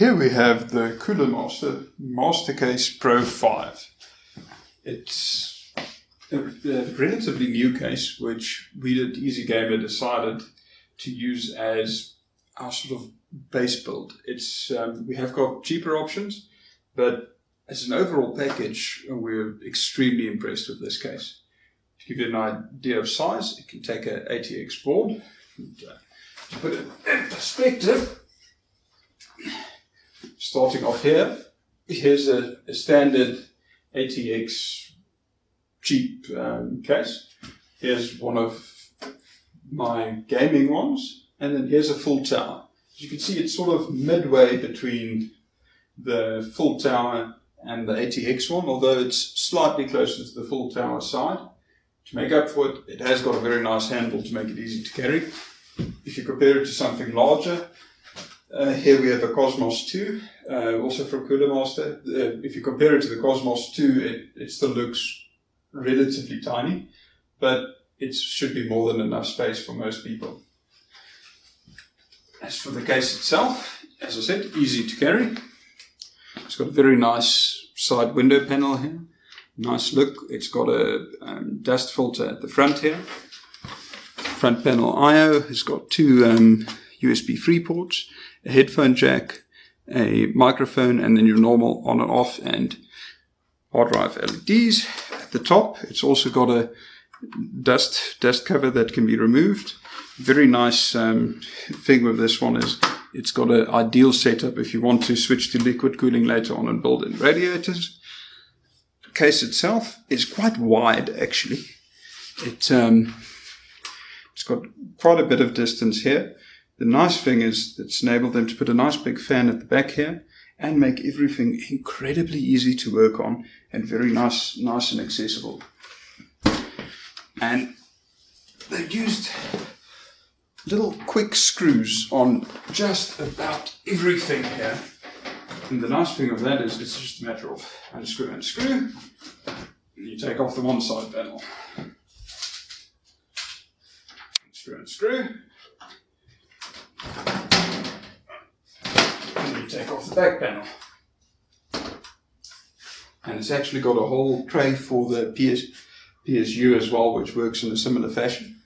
Here we have the Cooler Master Mastercase Pro 5. It's a relatively new case, which we at Easy Gamer decided to use as our sort of base build. It's we have got cheaper options, but as an overall package, we're extremely impressed with this case. To give you an idea of size, it can take an ATX board. And, to put it in perspective, starting off here, here's a standard ATX cheap case. Here's one of my gaming ones, and then here's a full tower. As you can see, it's sort of midway between the full tower and the ATX one, although it's slightly closer to the full tower side. To make up for it, it has got a very nice handle to make it easy to carry. If you compare it to something larger, here we have a Cosmos 2, also from Cooler Master. If you compare it to the Cosmos 2, it still looks relatively tiny, but it should be more than enough space for most people. As for the case itself, as I said, easy to carry. It's got a very nice side window panel here. Nice look. It's got a dust filter at the front here. Front panel I/O has got two USB 3 ports, a headphone jack, a microphone, and then your normal on and off and hard drive LEDs. At the top, it's also got a dust cover that can be removed. Very nice thing with this one is it's got an ideal setup if you want to switch to liquid cooling later on and build in radiators. The case itself is quite wide, actually. It's got quite a bit of distance here. The nice thing is it's enabled them to put a nice big fan at the back here and make everything incredibly easy to work on and very nice and accessible. And they've used little quick screws on just about everything here. And the nice thing of that is it's just a matter of unscrew, and you take off the one side panel. Unscrew, and you take off the back panel. And it's actually got a whole tray for the PSU as well, which works in a similar fashion.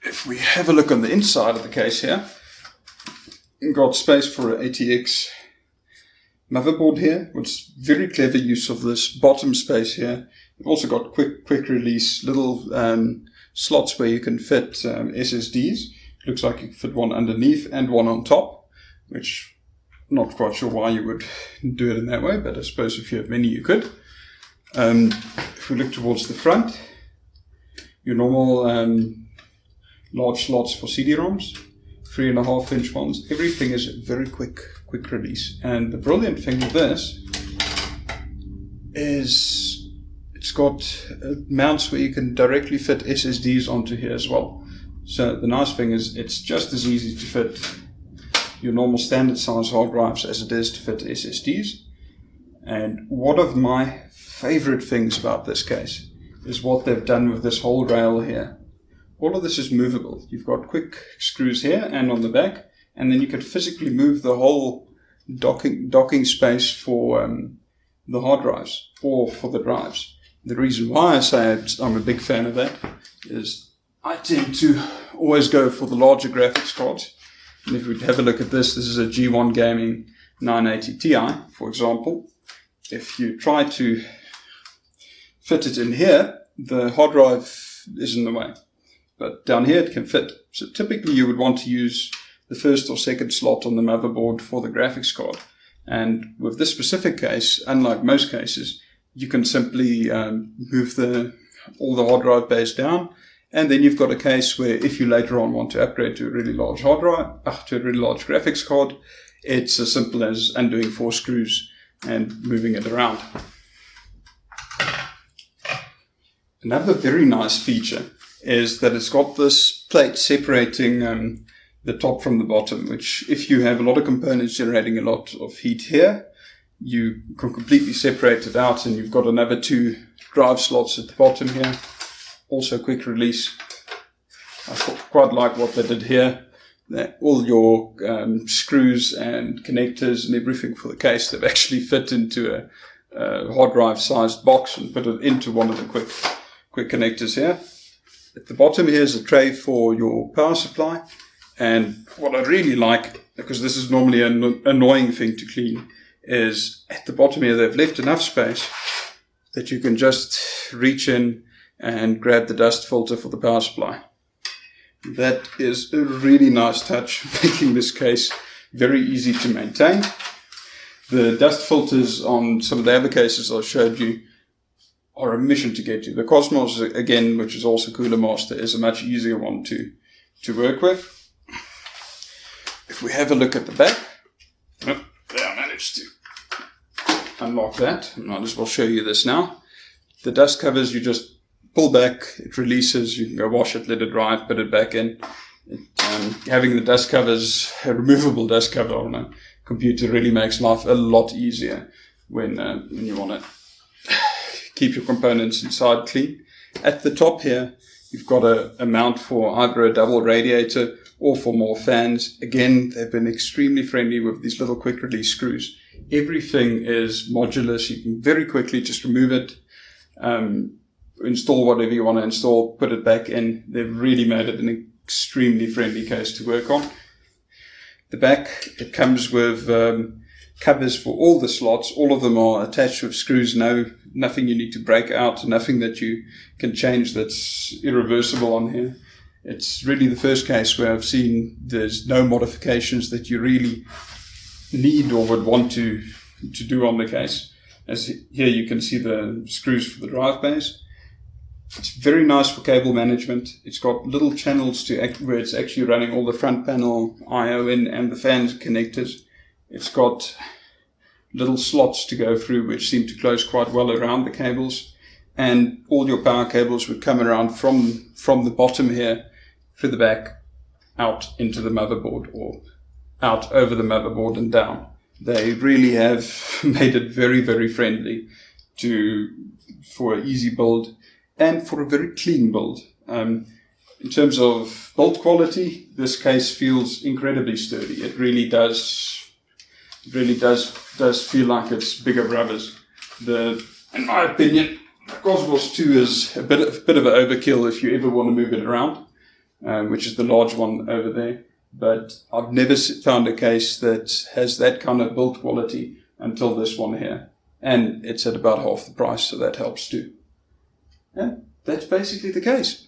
If we have a look on the inside of the case here, we've got space for an ATX motherboard here, which is very clever use of this bottom space here. We've also got quick release little slots where you can fit SSDs. It looks like you can fit one underneath and one on top, which I'm not quite sure why you would do it in that way, but I suppose if you have many you could. If we look towards the front, your normal large slots for CD-ROMs, 3.5-inch ones. Everything is very quick release. And the brilliant thing with this is it's got mounts where you can directly fit SSDs onto here as well. So the nice thing is it's just as easy to fit your normal standard size hard drives as it is to fit SSDs. And one of my favorite things about this case is what they've done with this whole rail here. All of this is movable. You've got quick screws here and on the back, and then you can physically move the whole docking space for the hard drives or for the drives. The reason why I say I'm a big fan of that is I tend to always go for the larger graphics cards. And if we have a look at this is a G1 Gaming 980 Ti, for example. If you try to fit it in here, the hard drive is in the way. But down here it can fit. So typically you would want to use the first or second slot on the motherboard for the graphics card. And with this specific case, unlike most cases, you can simply move all the hard drive bays down. And then you've got a case where if you later on want to upgrade to a really large hard drive, to a really large graphics card, it's as simple as undoing 4 screws and moving it around. Another very nice feature is that it's got this plate separating the top from the bottom, which if you have a lot of components generating a lot of heat here, you can completely separate it out, and you've got another 2 drive slots at the bottom here. Also quick release. I quite like what they did here. all your screws and connectors and everything for the case, they've actually fit into a hard drive sized box and put it into one of the quick connectors here. At the bottom here is a tray for your power supply. And what I really like, because this is normally an annoying thing to clean, is at the bottom here they've left enough space that you can just reach in and grab the dust filter for the power supply. That is a really nice touch, making this case very easy to maintain. The dust filters on some of the other cases I showed you are a mission to get to. The Cosmos, again, which is also Cooler Master, is a much easier one to work with. If we have a look at the back, there I managed to unlock that. I might as well show you this now. The dust covers, you just pull back, it releases, you can go wash it, let it dry, put it back in. Having the dust covers, a removable dust cover on a computer really makes life a lot easier when you want to keep your components inside clean. At the top here, you've got a mount for either a double radiator or for more fans. Again, they've been extremely friendly with these little quick release screws. Everything is modular, so you can very quickly just remove it, install whatever you want to install, put it back in. They've really made it an extremely friendly case to work on. The back, it comes with covers for all the slots. All of them are attached with screws. Nothing you need to break out, nothing that you can change that's irreversible on here. It's really the first case where I've seen there's no modifications that you really need or would want to do on the case. As here you can see the screws for the drive bays. It's very nice for cable management. It's got little channels where it's actually running all the front panel I/O in and the fan connectors. It's got little slots to go through which seem to close quite well around the cables. And all your power cables would come around from the bottom here through the back out into the motherboard or out over the motherboard and down. They really have made it very, very friendly for an easy build and for a very clean build. In terms of build quality, this case feels incredibly sturdy. It really does feel like it's bigger brothers. In my opinion, the Cosmos 2 is a bit of an overkill if you ever want to move it around, which is the large one over there. But I've never found a case that has that kind of build quality until this one here. And it's at about half the price, so that helps too. And that's basically the case.